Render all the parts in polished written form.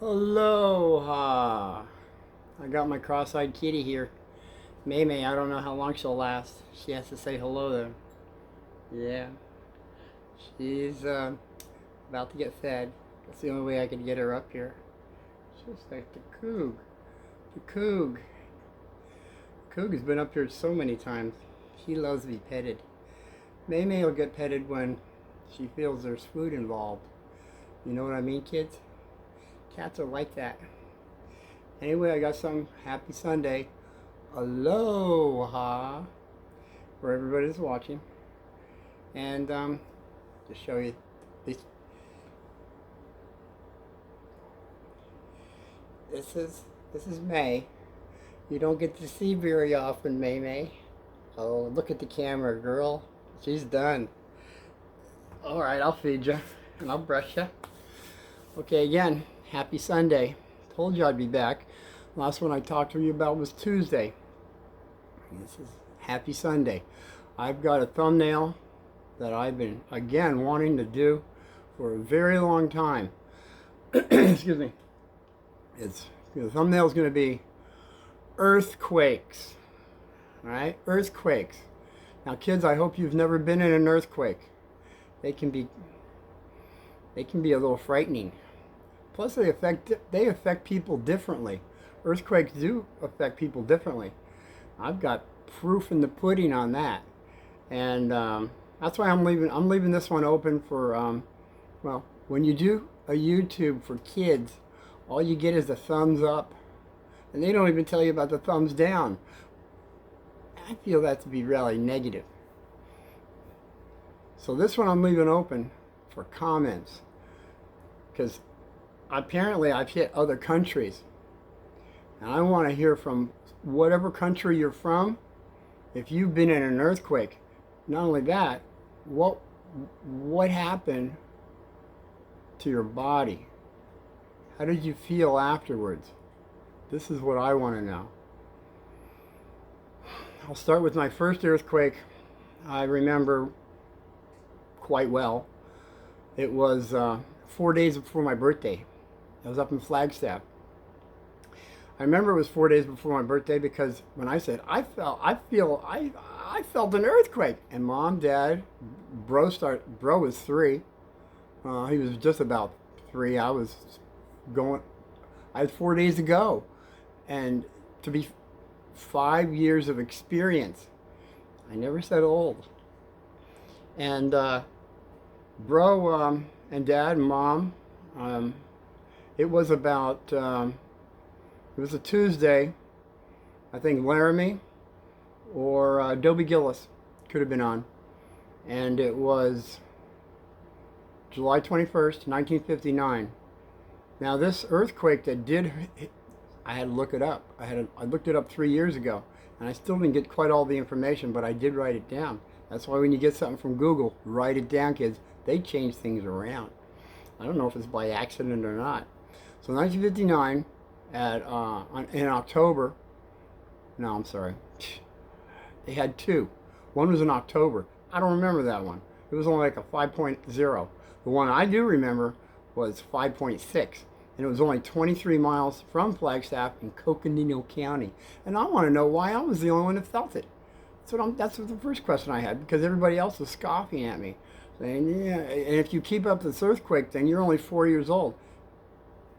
Aloha! I got my cross-eyed kitty here. Maymay, I don't know how long she'll last. She has to say hello though. Yeah, she's about to get fed. That's the only way I could get her up here. She's like the Coog. The Coog. Coog has been up here so many times. She loves to be petted. Maymay will get petted when she feels there's food involved. You know what I mean, kids? Cats are like that. Anyway, I got some happy Sunday. Aloha for everybody that's watching. And to show you this this is May. You don't get to see very often, May. Oh, look at the camera, girl. She's done. All right, I'll feed you and I'll brush you. Okay, again, happy Sunday. Told you I'd be back. Last one I talked to you about was Tuesday. This is happy Sunday. I've got a thumbnail that I've been, again, wanting to do for a very long time. Excuse me. The thumbnail is going to be earthquakes. All right? Earthquakes. Now, kids, I hope you've never been in an earthquake. They can be a little frightening. Plus, they affect people differently. Earthquakes do affect people differently. I've got proof in the pudding on that, and that's why I'm leaving this one open for well, when you do a YouTube for kids, all you get is a thumbs up, and they don't even tell you about the thumbs down. I feel that to be really negative. So this one I'm leaving open for comments, because apparently I've hit other countries, and I want to hear from whatever country you're from. If you've been in an earthquake, not only that, what happened to your body? How did you feel afterwards? This is what I want to know. I'll start with my first earthquake. I remember quite well. It was 4 days before my birthday. I was up in Flagstaff. I remember it was 4 days before my birthday because when I said I felt an earthquake, and Mom, Dad, Bro was 3. He was just about 3. I had 4 days to go, and to be 5 years of experience. I never said old. And Bro and Dad and Mom, it was about. It was a Tuesday. I think Laramie or Dobie Gillis could have been on. And it was July 21st, 1959. Now this earthquake that did, I had to look it up. I looked it up 3 years ago, and I still didn't get quite all the information, but I did write it down. That's why when you get something from Google, write it down, kids. They change things around. I don't know if it's by accident or not. So 1959, in October, no, I'm sorry, they had 2. One was in October. I don't remember that one. It was only like a 5.0. The one I do remember was 5.6, and it was only 23 miles from Flagstaff in Coconino County. And I want to know why I was the only one that felt it. That's the first question I had, because everybody else was scoffing at me, saying, yeah, and if you keep up this earthquake thing, you're only 4 years old.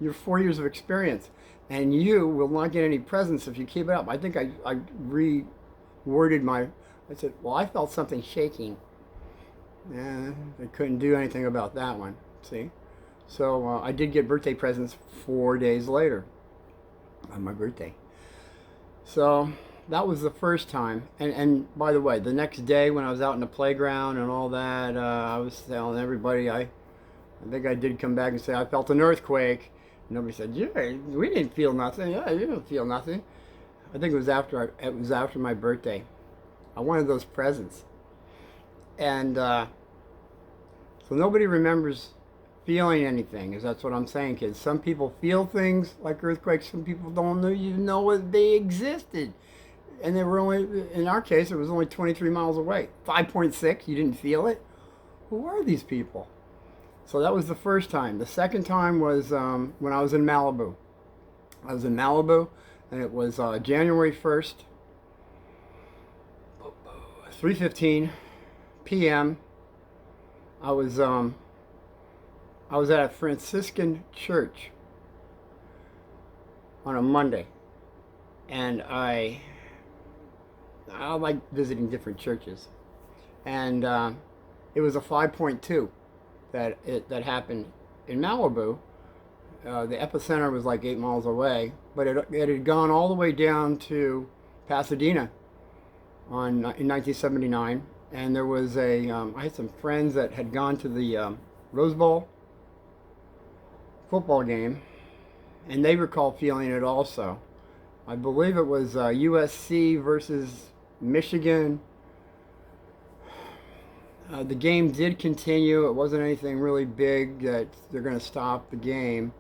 You're 4 years of experience, and you will not get any presents if you keep it up. I think I reworded I said, well, I felt something shaking. I couldn't do anything about that one, see? So I did get birthday presents 4 days later on my birthday. So that was the first time. And by the way, the next day when I was out in the playground and all that, I was telling everybody, I think I did come back and say I felt an earthquake. Nobody said, yeah, we didn't feel nothing. Yeah, you didn't feel nothing. I think it was after my birthday. I wanted those presents. And so nobody remembers feeling anything, is that's what I'm saying, kids. Some people feel things like earthquakes. Some people don't even know they existed. And they were only, in our case, it was only 23 miles away. 5.6, you didn't feel it? Who are these people? So that was the first time. The second time was when I was in Malibu. I was in Malibu, and it was January 1st, 3:15 p.m. I was at a Franciscan church on a Monday, and I like visiting different churches, and it was a 5.2 that happened in Malibu. The epicenter was like 8 miles away, but it had gone all the way down to Pasadena in 1979, and there was I had some friends that had gone to the Rose Bowl football game, and they recall feeling it also. I believe it was USC versus Michigan. The game did continue. It wasn't anything really big that they're going to stop the game.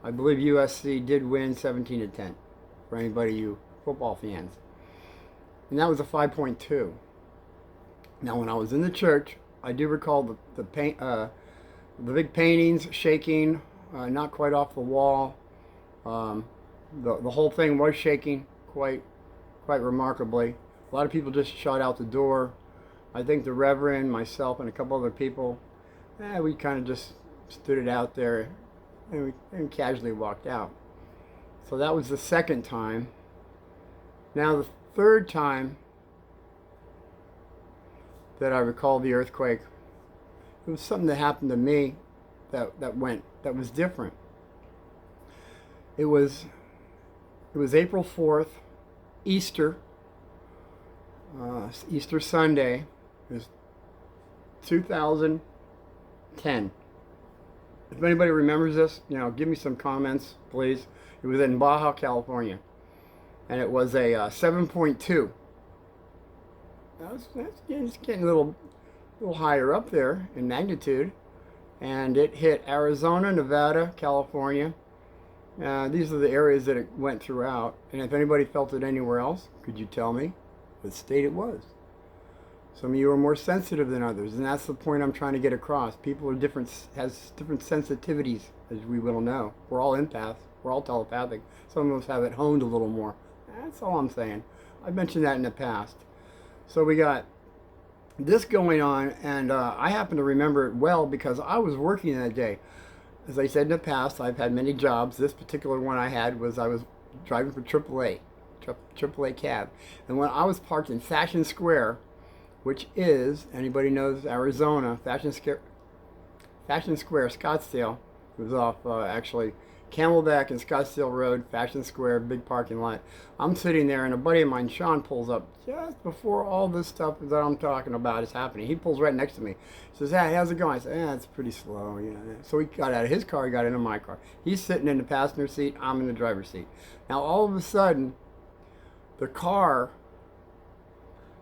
I believe USC did win 17-10 for anybody, you football fans. And that was a 5.2. Now, when I was in the church, I do recall the big paintings shaking, not quite off the wall. The whole thing was shaking quite remarkably. A lot of people just shot out the door. I think the Reverend, myself, and a couple other people, we kind of just stood it out there and casually walked out. So that was the second time. Now the third time that I recall the earthquake, it was something that happened to me that was different. It was April 4th, Easter Sunday. It was 2010. If anybody remembers this, give me some comments, please. It was in Baja, California, and it was a 7.2. That's getting a little higher up there in magnitude, and it hit Arizona, Nevada, California. These are the areas that it went throughout, and if anybody felt it anywhere else, could you tell me what state it was? Some of you are more sensitive than others, and that's the point I'm trying to get across. People are different, has different sensitivities, as we will know. We're all empaths. We're all telepathic. Some of us have it honed a little more. That's all I'm saying. I've mentioned that in the past. So we got this going on, and I happen to remember it well because I was working that day. As I said in the past, I've had many jobs. This particular one I had was I was driving for AAA cab. And when I was parked in Fashion Square, which is, anybody knows Arizona, Fashion Square, Scottsdale. It was off actually Camelback and Scottsdale Road, Fashion Square, big parking lot. I'm sitting there, and a buddy of mine, Sean, pulls up just before all this stuff that I'm talking about is happening. He pulls right next to me. He says, "Hey, how's it going?" I said, "It's pretty slow." So he got out of his car, he got into my car. He's sitting in the passenger seat, I'm in the driver's seat. Now, all of a sudden, the car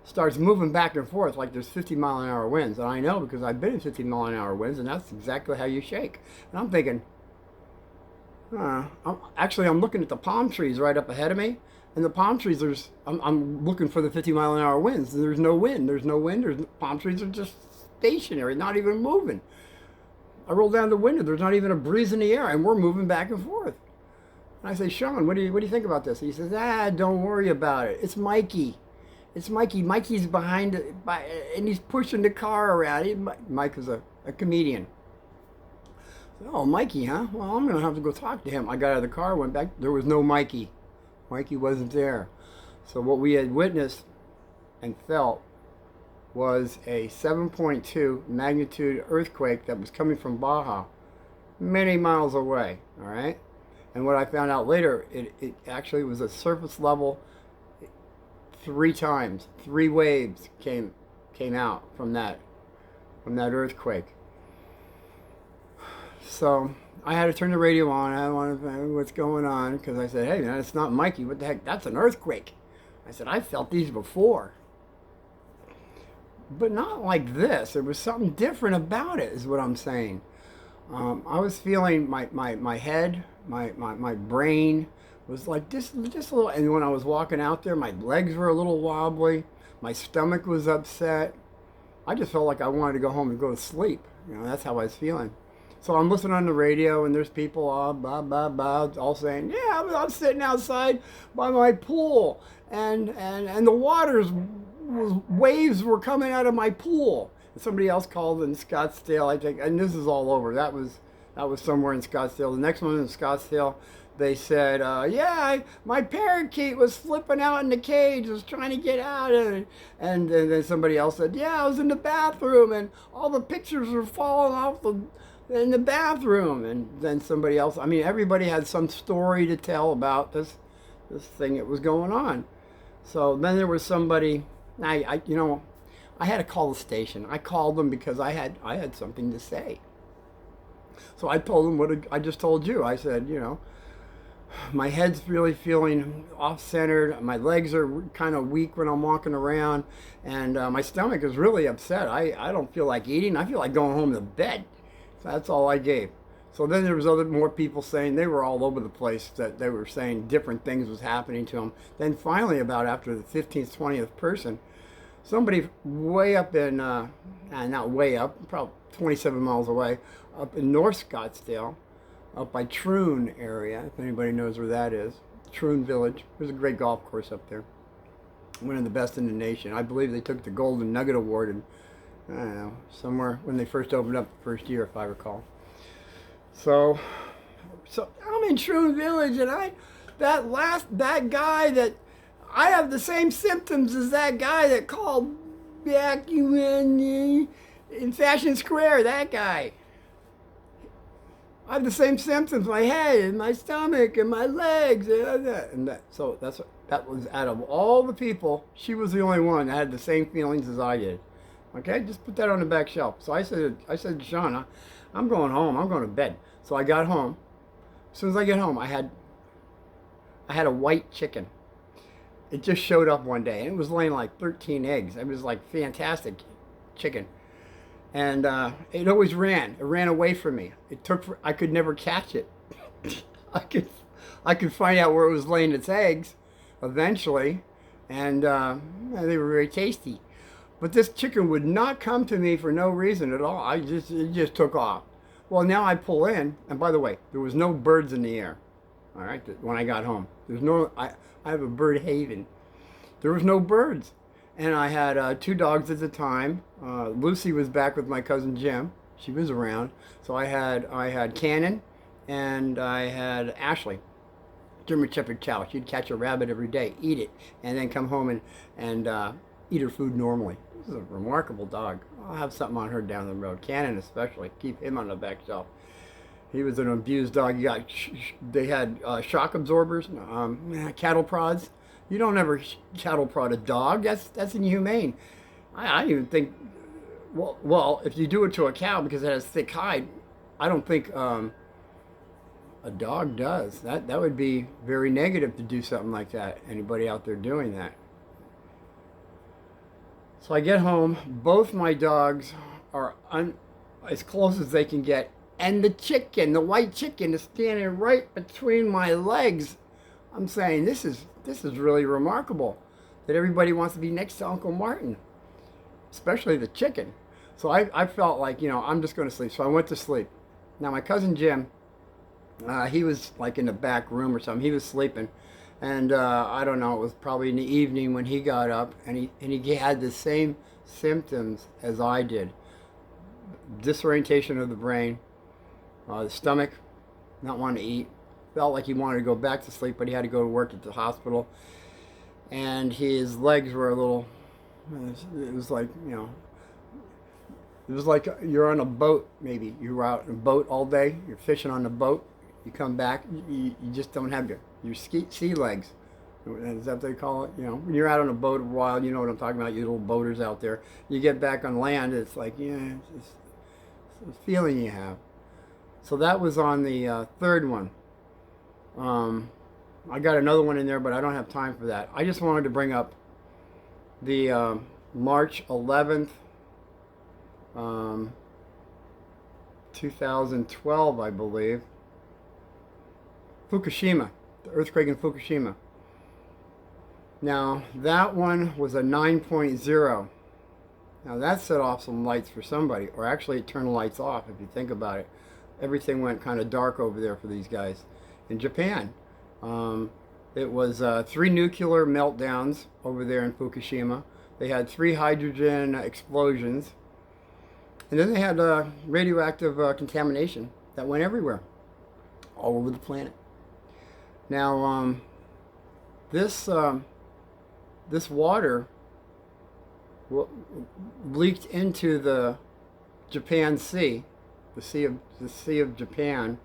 starts moving back and forth like there's 50-mile-an-hour winds. And I know because I've been in 50-mile-an-hour winds, and that's exactly how you shake. And I'm thinking, I'm looking at the palm trees right up ahead of me, and the palm trees, I'm looking for the 50-mile-an-hour winds, and there's no wind. Palm trees are just stationary, not even moving. I roll down the window, there's not even a breeze in the air, and we're moving back and forth. And I say, "Sean, what do you think about this?" He says, "Don't worry about it. It's Mikey. It's Mikey. Mikey's behind it, and he's pushing the car around." Mike was a comedian. "Oh, Mikey, huh? Well, I'm going to have to go talk to him." I got out of the car, went back. There was no Mikey. Mikey wasn't there. So what we had witnessed and felt was a 7.2 magnitude earthquake that was coming from Baja, many miles away, all right? And what I found out later, it actually was a surface level 3 times. 3 waves came out from that earthquake. So I had to turn the radio on. I wanted to know what's going on because I said, "Hey, man, it's not Mikey. What the heck? That's an earthquake." I said, "I felt these before, but not like this. There was something different about it," is what I'm saying. I was feeling my head, my brain was like just a little, and when I was walking out there, my legs were a little wobbly. My stomach was upset. I just felt like I wanted to go home and go to sleep. That's how I was feeling. So I'm listening on the radio, and there's people all blah blah blah, all saying, "Yeah, I'm sitting outside by my pool, and the waves were coming out of my pool." And somebody else called in Scottsdale, I think, and this is all over. That was somewhere in Scottsdale. The next one in Scottsdale, they said, "Yeah, my parakeet was flipping out in the cage, was trying to get out," and then somebody else said, "Yeah, I was in the bathroom, and all the pictures were falling off in the bathroom." And then somebody else. I mean, everybody had some story to tell about this thing that was going on. So then there was somebody. I had to call the station. I called them because I had something to say. So I told them what I just told you. I said, my head's really feeling off-centered. My legs are kind of weak when I'm walking around, and my stomach is really upset. I don't feel like eating. I feel like going home to bed. So that's all I gave. So then there was more people saying, they were all over the place, that they were saying different things was happening to them. Then finally, about after the 15th, 20th person, somebody way up in, not way up, probably 27 miles away, up in North Scottsdale, up by Troon area, if anybody knows where that is. Troon Village. There's a great golf course up there. One of the best in the nation. I believe they took the Golden Nugget Award in, I don't know, somewhere when they first opened up the first year, if I recall. So I'm in Troon Village, and that guy that, I have the same symptoms as that guy that called back in Fashion Square, that guy. I have the same symptoms, my head and my stomach and my legs so that was, out of all the people, she was the only one that had the same feelings as I did. Okay, just put that on the back shelf. So I said to Sean, I'm going home. I'm going to bed. So I got home. As soon as I get home, I had a white chicken. It just showed up one day, and it was laying like 13 eggs. It was like fantastic chicken. And it always ran. It ran away from me. I could never catch it. I could find out where it was laying its eggs eventually, and they were very tasty. But this chicken would not come to me for no reason at all. It just took off. Well, now I pull in, and by the way, there was no birds in the air. All right, when I got home, I have a bird haven. There was no birds. And I had 2 dogs at the time. Lucy was back with my cousin Jim. She was around. So I had Cannon, and I had Ashley, German Shepherd Chow. She'd catch a rabbit every day, eat it, and then come home and eat her food normally. This is a remarkable dog. I'll have something on her down the road. Cannon especially. Keep him on the back shelf. He was an abused dog. They had shock absorbers, cattle prods. You don't ever cattle prod a dog. That's inhumane. I even think, well, if you do it to a cow because it has thick hide, I don't think a dog does. That would be very negative to do something like that. Anybody out there doing that? So I get home. Both my dogs are as close as they can get, and the white chicken, is standing right between my legs. I'm saying, this is really remarkable that everybody wants to be next to Uncle Martin, especially the chicken. So I felt like, I'm just going to sleep. So I went to sleep. Now my cousin Jim, he was like in the back room or something. He was sleeping, and I don't know. It was probably in the evening when he got up, and he had the same symptoms as I did: disorientation of the brain, the stomach, not wanting to eat. Felt like he wanted to go back to sleep, but he had to go to work at the hospital. And his legs were a little, it was like, it was like you're on a boat, maybe. You were out on a boat all day, you're fishing on the boat, you come back, you just don't have your sea legs. Is that what they call it? When you're out on a boat a while, you know what I'm talking about, you little boaters out there. You get back on land, it's like, it's a feeling you have. So that was on the third one. I got another one in there, but I don't have time for that. I just wanted to bring up the March 11th, 2012, I believe. Fukushima, the earthquake in Fukushima. Now, that one was a 9.0. Now, that set off some lights for somebody, or actually it turned the lights off if you think about it. everything went kind of dark over there for these guys. In Japan, it was 3 nuclear meltdowns over there in Fukushima. They had 3 hydrogen explosions. And then they had radioactive contamination that went everywhere, all over the planet. Now, this water leaked into the Japan Sea, the Sea of Japan.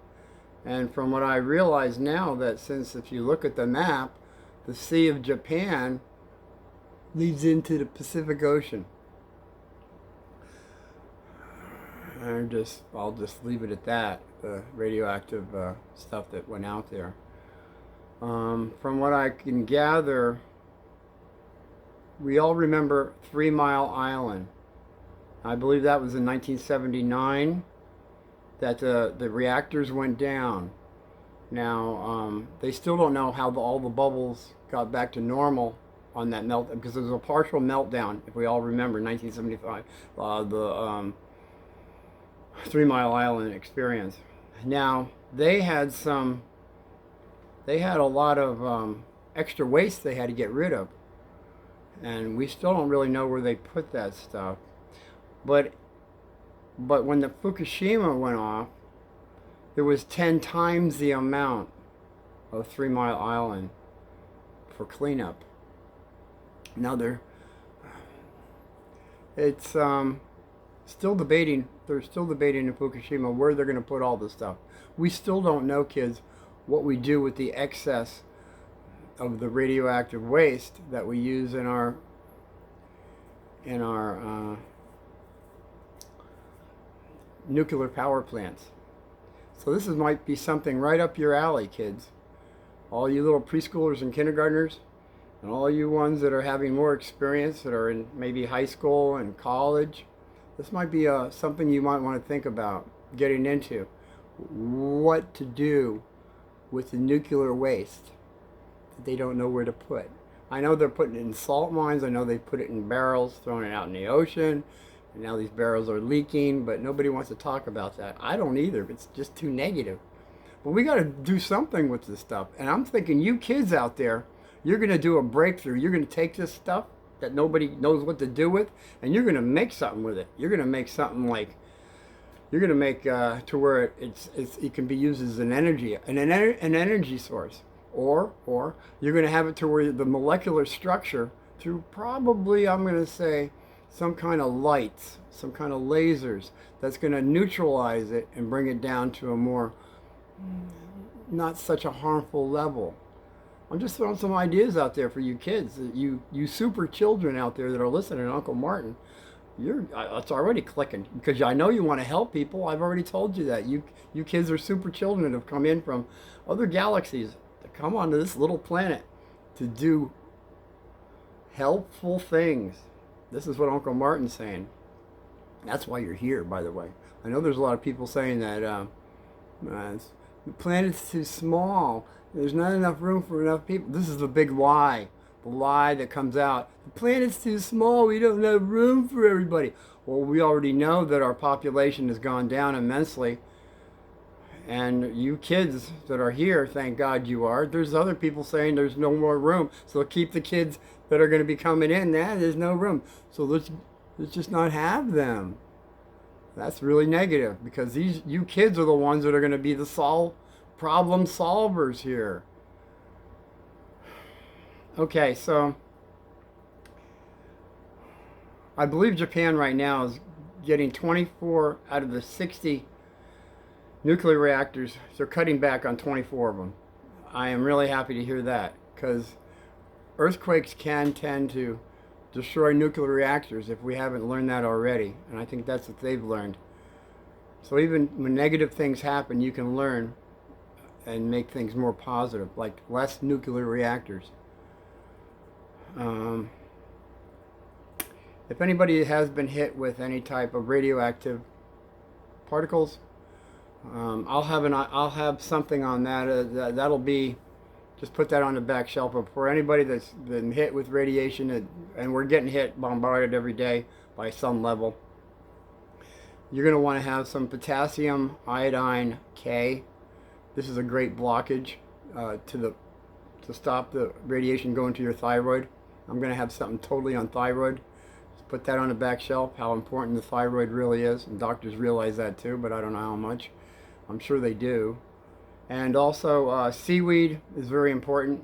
And from what I realize now, that since if you look at the map, the Sea of Japan leads into the Pacific Ocean. I'll just leave it at that, the radioactive stuff that went out there. From what I can gather, we all remember 3 Mile Island. I believe that was in 1979 that the reactors went down. Now, they still don't know how all the bubbles got back to normal on that melt, because there was a partial meltdown, if we all remember, 1975, the 3 Mile Island experience. Now, they had a lot of extra waste they had to get rid of. And we still don't really know where they put that stuff. But when the Fukushima went off, there was 10 times the amount of 3 Mile Island for cleanup. Now it's still debating. They're still debating in Fukushima where they're going to put all this stuff. We still don't know, kids, what we do with the excess of the radioactive waste that we use in our nuclear power plants. So this might be something right up your alley, kids. All you little preschoolers and kindergartners, and all you ones that are having more experience, that are in maybe high school and college, this might be something you might want to think about getting into. What to do with the nuclear waste that they don't know where to put. I know they're putting it in salt mines. I know they put it in barrels, throwing it out in the ocean. And now these barrels are leaking, but nobody wants to talk about that. I don't either. It's just too negative. But we got to do something with this stuff. And I'm thinking, you kids out there, you're going to do a breakthrough. You're going to take this stuff that nobody knows what to do with, and you're going to make something with it. You're going to make something like, you're going to make to where it can be used as an energy source. Or you're going to have it to where the molecular structure, through probably, I'm going to say, some kind of lights, some kind of lasers, that's going to neutralize it and bring it down to a more, not such a harmful level. I'm just throwing some ideas out there for you kids, you super children out there that are listening to Uncle Martin. It's already clicking, because I know you want to help people. I've already told you that. You kids are super children that have come in from other galaxies to come onto this little planet to do helpful things. This is what Uncle Martin's saying. That's why you're here, by the way. I know there's a lot of people saying that the planet's too small. There's not enough room for enough people. This is the big lie. The lie that comes out. The planet's too small. We don't have room for everybody. Well, we already know that our population has gone down immensely. And you kids that are here, thank God you are. There's other people saying there's no more room. So keep the kids that are going to be coming in. There's no room. So let's just not have them. That's really negative, because you kids are the ones that are going to be the problem solvers here. Okay, so I believe Japan right now is getting 24 out of the 60 nuclear reactors. They're cutting back on 24 of them. I am really happy to hear that, because earthquakes can tend to destroy nuclear reactors if we haven't learned that already. And I think that's what they've learned. So even when negative things happen, you can learn and make things more positive, like less nuclear reactors. If anybody has been hit with any type of radioactive particles, I'll have something on that. That'll be, just put that on the back shelf. But for anybody that's been hit with radiation, and we're getting bombarded every day by some level, You're going to want to have some potassium iodine K. This is a great blockage to stop the radiation going to your thyroid. I'm going to have something totally on thyroid. Just put that on the back shelf, how important the thyroid really is. And doctors realize that too, but I don't know how much. I'm sure they do. And also seaweed is very important.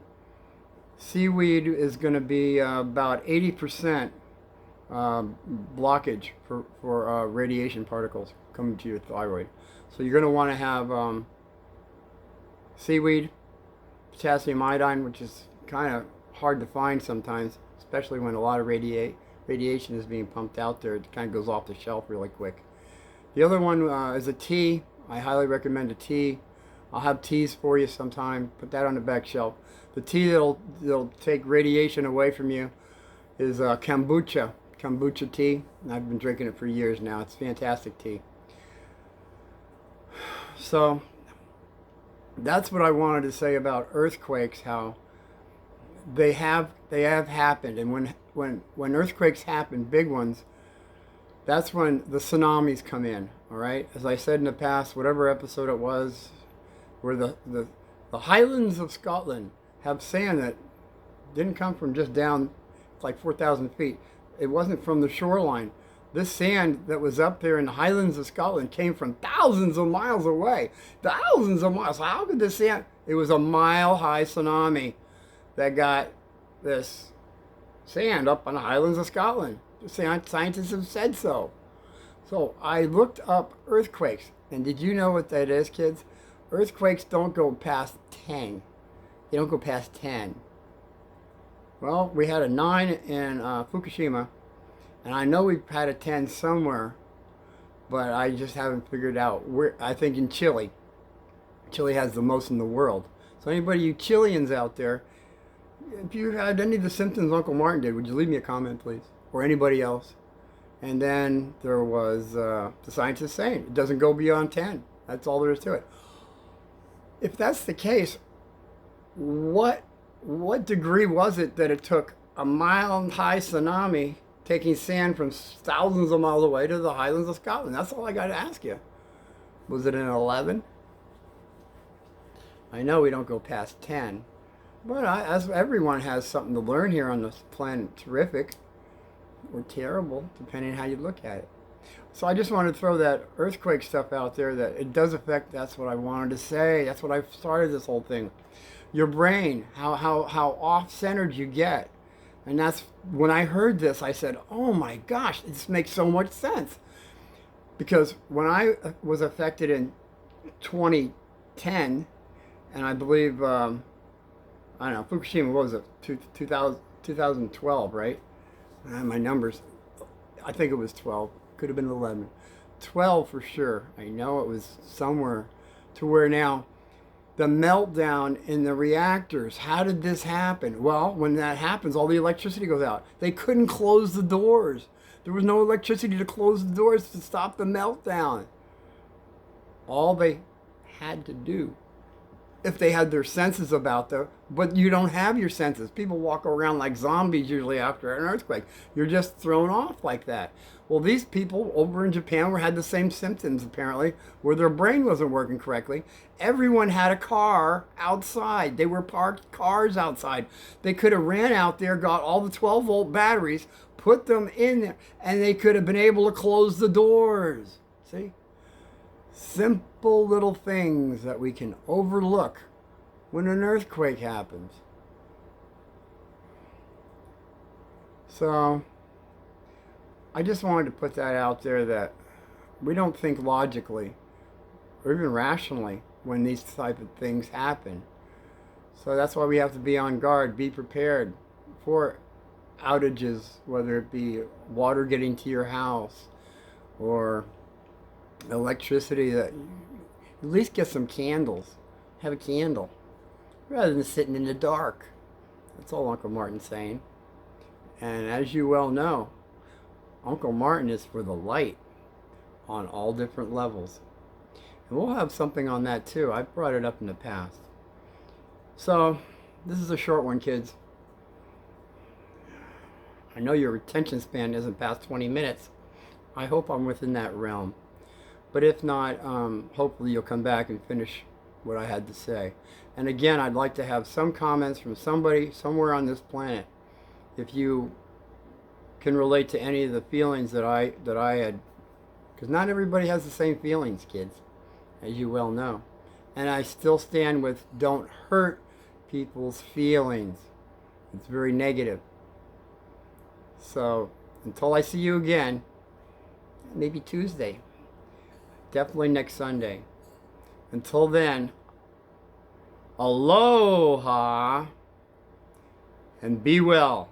Seaweed is going to be about 80% blockage for radiation particles coming to your thyroid. So you're going to want to have seaweed, potassium iodine, which is kind of hard to find sometimes, especially when a lot of radiation is being pumped out there. It kind of goes off the shelf really quick. The other one is a tea. I highly recommend a tea. I'll have teas for you sometime. Put that on the back shelf. The tea that'll take radiation away from you is kombucha. Kombucha tea. I've been drinking it for years now. It's fantastic tea. So that's what I wanted to say about earthquakes. How they have happened, and when earthquakes happen, big ones, that's when the tsunamis come in. All right. As I said in the past, whatever episode it was, where the Highlands of Scotland have sand that didn't come from just down like 4,000 feet. It wasn't from the shoreline. This sand that was up there in the Highlands of Scotland came from thousands of miles away. Thousands of miles. How could this sand? It was a mile-high tsunami that got this sand up on the Highlands of Scotland. The scientists have said so. So I looked up earthquakes. And did you know what that is, kids? Earthquakes don't go past 10. They don't go past 10. Well, we had a 9 in Fukushima, and I know we've had a 10 somewhere, but I just haven't figured out where. I think in Chile. Chile has the most in the world. So anybody, you Chileans out there, if you had any of the symptoms Uncle Martin did, would you leave me a comment, please? Or anybody else? And then there was the scientists saying it doesn't go beyond 10. That's all there is to it. If that's the case, what degree was it that it took a mile-high tsunami taking sand from thousands of miles away to the Highlands of Scotland? That's all I got to ask you. Was it an 11? I know we don't go past 10, but as everyone has something to learn here on this planet, terrific or terrible, depending on how you look at it. So I just wanted to throw that earthquake stuff out there, that it does affect. That's what I wanted to say. That's what I started this whole thing. Your brain, how off-centered you get. And that's when I heard this, I said, oh my gosh, this makes so much sense. Because when I was affected in 2010, and I believe, I don't know, Fukushima, what was it, 2012, right? My numbers, I think it was 12. Could have been 11. 12 for sure. I know it was somewhere to where now the meltdown in the reactors. How did this happen? Well, when that happens, all the electricity goes out. They couldn't close the doors. There was no electricity to close the doors to stop the meltdown. All they had to do, if they had their senses about them, but you don't have your senses. People walk around like zombies usually after an earthquake. You're just thrown off like that. Well, these people over in Japan had the same symptoms apparently, where their brain wasn't working correctly. Everyone had a car outside. They were parked cars outside. They could have ran out there, got all the 12-volt batteries, put them in there, and they could have been able to close the doors. See? Simple little things that we can overlook when an earthquake happens. So I just wanted to put that out there, that we don't think logically or even rationally when these type of things happen. So that's why we have to be on guard, be prepared for outages, whether it be water getting to your house or electricity. That at least get some candles. Have a candle rather than sitting in the dark. That's all Uncle Martin's saying. And as you well know, Uncle Martin is for the light on all different levels. And we'll have something on that too. I've brought it up in the past. So this is a short one, kids. I know your attention span isn't past 20 minutes. I hope I'm within that realm. But if not, hopefully you'll come back and finish what I had to say. And again, I'd like to have some comments from somebody somewhere on this planet. If you can relate to any of the feelings that I had, because not everybody has the same feelings, kids, as you well know. And I still stand with don't hurt people's feelings. It's very negative. So until I see you again, maybe Tuesday, definitely next Sunday. Until then, aloha and be well.